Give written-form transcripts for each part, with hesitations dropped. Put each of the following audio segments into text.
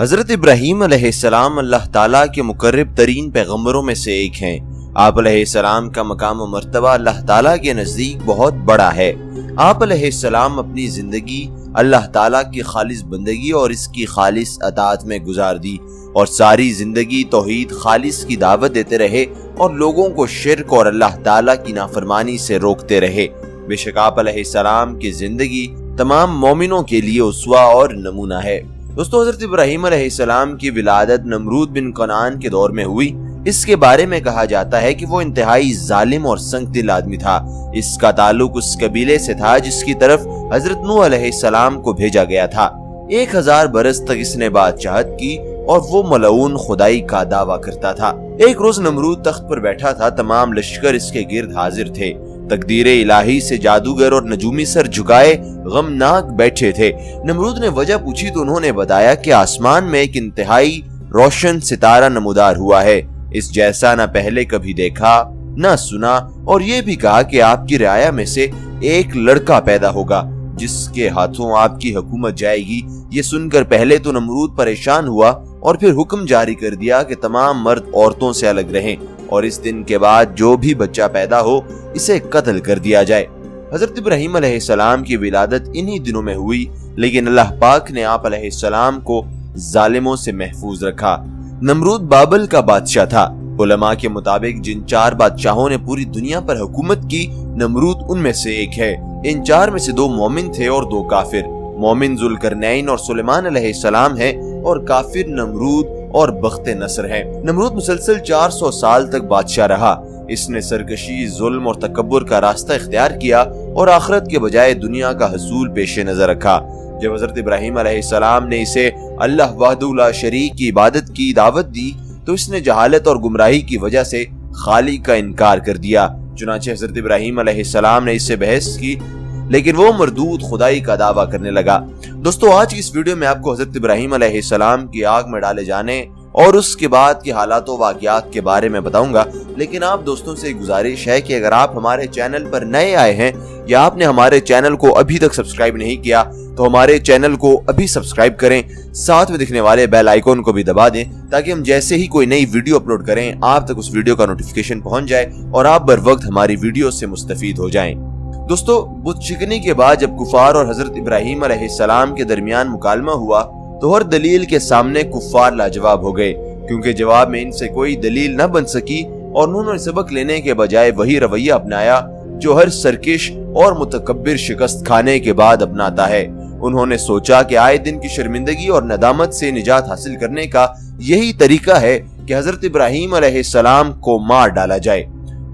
حضرت ابراہیم علیہ السلام اللہ تعالیٰ کے مقرب ترین پیغمبروں میں سے ایک ہیں۔ آپ علیہ السلام کا مقام و مرتبہ اللہ تعالیٰ کے نزدیک بہت بڑا ہے۔ آپ علیہ السلام اپنی زندگی اللہ تعالیٰ کی خالص بندگی اور اس کی خالص اطاعت میں گزار دی اور ساری زندگی توحید خالص کی دعوت دیتے رہے اور لوگوں کو شرک اور اللہ تعالیٰ کی نافرمانی سے روکتے رہے۔ بے شک آپ علیہ السلام کی زندگی تمام مومنوں کے لیے اسوہ اور نمونہ ہے۔ دوستو، حضرت ابراہیم علیہ السلام کی ولادت نمرود بن کنعان کے دور میں ہوئی۔ اس کے بارے میں کہا جاتا ہے کہ وہ انتہائی ظالم اور سنگ دل آدمی تھا۔ اس کا تعلق اس قبیلے سے تھا جس کی طرف حضرت نوح علیہ السلام کو بھیجا گیا تھا۔ 1000 برس تک اس نے بادشاہت کی اور وہ ملعون خدائی کا دعویٰ کرتا تھا۔ ایک روز نمرود تخت پر بیٹھا تھا، تمام لشکر اس کے گرد حاضر تھے۔ تقدیر الہی سے جادوگر اور نجومی سر جھکائے غمناک بیٹھے تھے۔ نمرود نے وجہ پوچھی تو انہوں نے بتایا کہ آسمان میں ایک انتہائی روشن ستارہ نمودار ہوا ہے، اس جیسا نہ پہلے کبھی دیکھا نہ سنا، اور یہ بھی کہا کہ آپ کی رعایا میں سے ایک لڑکا پیدا ہوگا جس کے ہاتھوں آپ کی حکومت جائے گی۔ یہ سن کر پہلے تو نمرود پریشان ہوا اور پھر حکم جاری کر دیا کہ تمام مرد عورتوں سے الگ رہیں اور اس دن کے بعد جو بھی بچہ پیدا ہو اسے قتل کر دیا جائے۔ حضرت ابراہیم علیہ السلام کی ولادت انہی دنوں میں ہوئی، لیکن اللہ پاک نے آپ علیہ السلام کو ظالموں سے محفوظ رکھا۔ نمرود بابل کا بادشاہ تھا۔ علماء کے مطابق جن 4 بادشاہوں نے پوری دنیا پر حکومت کی، نمرود ان میں سے ایک ہے۔ ان 4 میں سے 2 مومن تھے اور 2 کافر۔ مومن ذوالقرنین اور سلیمان علیہ السلام ہے اور کافر نمرود اور بخت نصر ہے۔ نمرود مسلسل 400 سال تک بادشاہ رہا۔ اس نے سرکشی، ظلم اور تکبر کا راستہ اختیار کیا اور آخرت کے بجائے دنیا کا حصول پیش نظر رکھا۔ جب حضرت ابراہیم علیہ السلام نے اسے اللہ وحدہ لا شریک کی عبادت کی دعوت دی تو اس نے جہالت اور گمراہی کی وجہ سے خالق کا انکار کر دیا۔ چنانچہ حضرت ابراہیم علیہ السلام نے اس سے بحث کی، لیکن وہ مردود خدائی کا دعویٰ کرنے لگا۔ دوستو، آج کی اس ویڈیو میں آپ کو حضرت ابراہیم علیہ السلام کی آگ میں ڈالے جانے اور اس کے بعد کے حالات و واقعات کے بارے میں بتاؤں گا، لیکن آپ دوستوں سے گزارش ہے کہ اگر آپ ہمارے چینل پر نئے آئے ہیں یا آپ نے ہمارے چینل کو ابھی تک سبسکرائب نہیں کیا تو ہمارے چینل کو ابھی سبسکرائب کریں، ساتھ میں دکھنے والے بیل آئیکن کو بھی دبا دیں تاکہ ہم جیسے ہی کوئی نئی ویڈیو اپلوڈ کریں آپ تک اس ویڈیو کا نوٹیفیکیشن پہنچ جائے اور آپ بر وقت ہماری ویڈیو سے مستفید ہو جائیں۔ دوستو، بت شکنی کے بعد جب کفار اور حضرت ابراہیم علیہ السلام کے درمیان مکالمہ ہوا تو ہر دلیل کے سامنے کفار لاجواب ہو گئے، کیونکہ جواب میں ان سے کوئی دلیل نہ بن سکی اور انہوں نے سبق لینے کے بجائے وہی رویہ اپنایا جو ہر سرکش اور متکبر شکست کھانے کے بعد اپناتا ہے۔ انہوں نے سوچا کہ آئے دن کی شرمندگی اور ندامت سے نجات حاصل کرنے کا یہی طریقہ ہے کہ حضرت ابراہیم علیہ السلام کو مار ڈالا جائے۔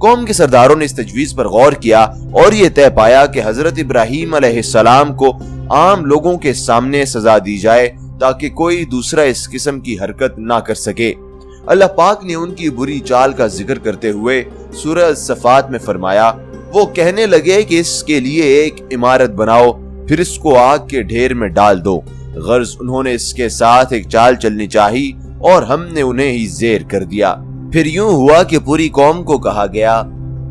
قوم کے سرداروں نے اس تجویز پر غور کیا اور یہ طے پایا کہ حضرت ابراہیم علیہ السلام کو عام لوگوں کے سامنے سزا دی جائے تاکہ کوئی دوسرا اس قسم کی حرکت نہ کر سکے۔ اللہ پاک نے ان کی بری چال کا ذکر کرتے ہوئے سورہ الصفات میں فرمایا، وہ کہنے لگے کہ اس کے لیے ایک عمارت بناؤ پھر اس کو آگ کے ڈھیر میں ڈال دو۔ غرض انہوں نے اس کے ساتھ ایک چال چلنی چاہی اور ہم نے انہیں ہی زیر کر دیا۔ پھر یوں ہوا کہ پوری قوم کو کہا گیا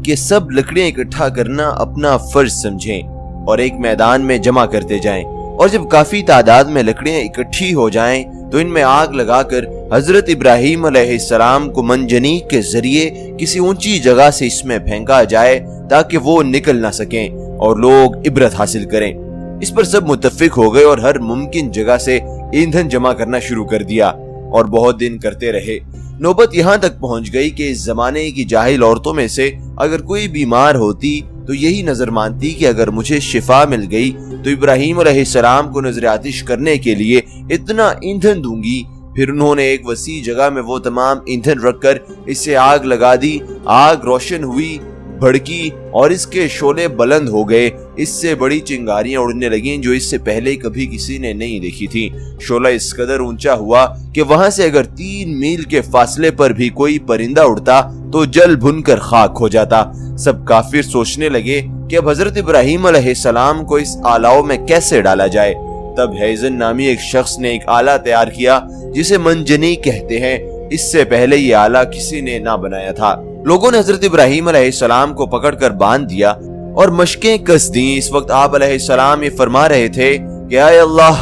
کہ سب لکڑیاں اکٹھا کرنا اپنا فرض سمجھیں اور ایک میدان میں جمع کرتے جائیں، اور جب کافی تعداد میں لکڑیاں اکٹھی ہو جائیں تو ان میں آگ لگا کر حضرت ابراہیم علیہ السلام کو منجنیق کے ذریعے کسی اونچی جگہ سے اس میں پھینکا جائے تاکہ وہ نکل نہ سکیں اور لوگ عبرت حاصل کریں۔ اس پر سب متفق ہو گئے اور ہر ممکن جگہ سے ایندھن جمع کرنا شروع کر دیا اور بہت دن کرتے رہے۔ نوبت یہاں تک پہنچ گئی کہ اس زمانے کی جاہل عورتوں میں سے اگر کوئی بیمار ہوتی تو یہی نظر مانتی کہ اگر مجھے شفا مل گئی تو ابراہیم علیہ السلام کو نذر آتش کرنے کے لیے اتنا ایندھن دوں گی۔ پھر انہوں نے ایک وسیع جگہ میں وہ تمام ایندھن رکھ کر اسے آگ لگا دی۔ آگ روشن ہوئی، بھڑکی اور اس کے شعلے بلند ہو گئے۔ اس سے بڑی چنگاریاں اڑنے لگیں جو اس سے پہلے کبھی کسی نے نہیں دیکھی تھی۔ شعلہ اس قدر اونچا ہوا کہ وہاں سے اگر 3 میل کے فاصلے پر بھی کوئی پرندہ اڑتا تو جل بھن کر خاک ہو جاتا۔ سب کافر سوچنے لگے کہ اب حضرت ابراہیم علیہ السلام کو اس آلاؤ میں کیسے ڈالا جائے۔ تب ہیزن نامی ایک شخص نے ایک آلہ تیار کیا جسے منجنیق کہتے ہیں۔ اس سے پہلے یہ آلہ کسی نے نہ بنایا تھا۔ لوگوں نے حضرت ابراہیم علیہ السلام کو پکڑ کر باندھ دیا اور مشقیں کس دیں۔ اس وقت آپ علیہ السلام یہ فرما رہے تھے کہ اے اللہ،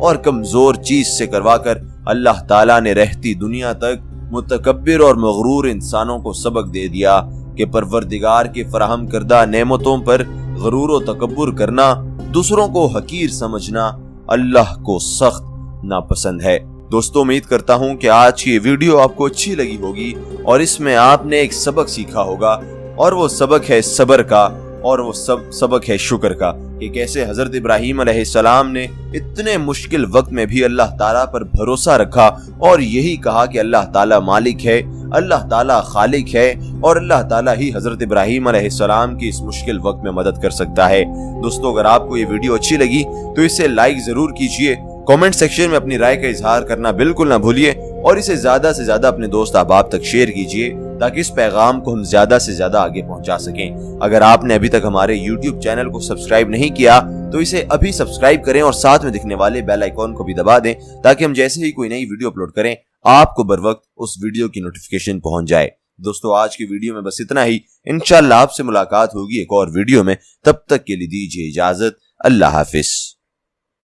اور کمزور چیز سے کروا کر اللہ تعالیٰ نے رہتی دنیا تک متکبر اور مغرور انسانوں کو سبق دے دیا کہ پروردگار کے فراہم کردہ نعمتوں پر غرور و تکبر کرنا، دوسروں کو حقیر سمجھنا اللہ کو سخت ناپسند ہے۔ دوستو، امید کرتا ہوں کہ آج کی یہ ویڈیو آپ کو اچھی لگی ہوگی اور اس میں آپ نے ایک سبق سیکھا ہوگا، اور وہ سبق ہے صبر کا، اور وہ سبق ہے شکر کا، کہ کیسے حضرت ابراہیم علیہ السلام نے اتنے مشکل وقت میں بھی اللہ تعالیٰ پر بھروسہ رکھا اور یہی کہا کہ اللہ تعالیٰ مالک ہے، اللہ تعالیٰ خالق ہے، اور اللہ تعالیٰ ہی حضرت ابراہیم علیہ السلام کی اس مشکل وقت میں مدد کر سکتا ہے۔ دوستو، اگر آپ کو یہ ویڈیو اچھی لگی تو اسے لائک ضرور کیجئے، کامنٹ سیکشن میں اپنی رائے کا اظہار کرنا بالکل نہ بھولیے، اور اسے زیادہ سے زیادہ اپنے دوست احباب تک شیئر کیجئے تاکہ اس پیغام کو ہم زیادہ سے زیادہ آگے پہنچا سکیں۔ اگر آپ نے ابھی تک ہمارے YouTube چینل کو سبسکرائب نہیں کیا تو اسے ابھی سبسکرائب کریں اور ساتھ میں دکھنے والے بیل آئیکن کو بھی دبا دیں تاکہ ہم جیسے ہی کوئی نئی ویڈیو اپلوڈ کریں آپ کو بر وقت اس ویڈیو کی نوٹیفیکیشن پہنچ جائے۔ دوستو، آج کی ویڈیو میں بس اتنا ہی، انشاءاللہ آپ سے ملاقات ہوگی ایک اور ویڈیو میں، تب تک کے لیے دیجیے اجازت، اللہ حافظ۔